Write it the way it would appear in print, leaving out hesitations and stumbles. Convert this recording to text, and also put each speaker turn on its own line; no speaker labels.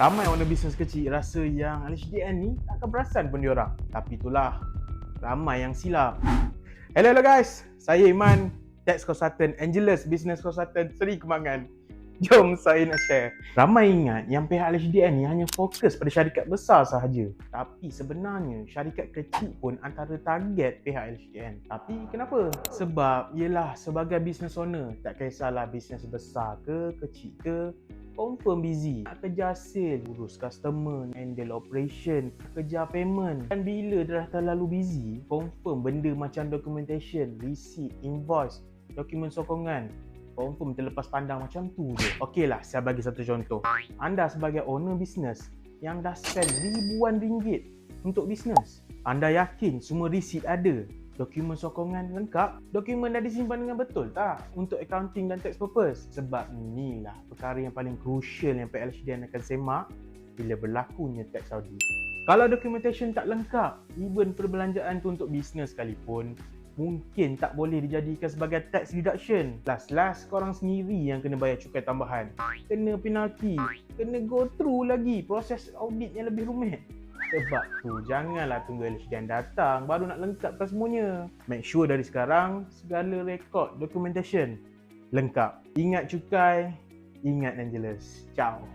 Ramai owner bisnes kecil rasa yang LHDN ni tak akan perasan pun diorang. Tapi itulah, ramai yang silap. Hello guys, saya Iman, Tax Consultant, Angelus Business Consultant, Seri Kembangan. Jom saya nak share. Ramai ingat yang pihak LHDN ni hanya fokus pada syarikat besar sahaja. Tapi sebenarnya syarikat kecil pun antara target pihak LHDN. Tapi kenapa? Sebab yelah sebagai business owner, tak kisahlah bisnes besar ke kecil ke, confirm busy. Nak kerja sale, urus customer, handle operation, kerja payment. Dan bila dah terlalu busy, confirm benda macam documentation, receipt, invoice, dokumen sokongan, confirm terlepas pandang macam tu je. Okey lah, saya bagi satu contoh. Anda sebagai owner bisnes yang dah spend ribuan ringgit untuk bisnes, anda yakin semua receipt ada? Dokumen sokongan lengkap? Dokumen dah disimpan dengan betul tak? Untuk accounting dan tax purpose? Sebab inilah perkara yang paling crucial yang PLHDN akan semak bila berlakunya tax audit. Kalau documentation tak lengkap, even perbelanjaan tu untuk bisnes sekalipun, mungkin tak boleh dijadikan sebagai tax deduction. Last korang sendiri yang kena bayar cukai tambahan, kena penalti, kena go through lagi proses audit yang lebih rumit. Sebab tu janganlah tunggu LHDN datang baru nak lengkapkan semuanya. Make sure dari sekarang segala rekod documentation lengkap. Ingat cukai, ingat Angelus. Ciao.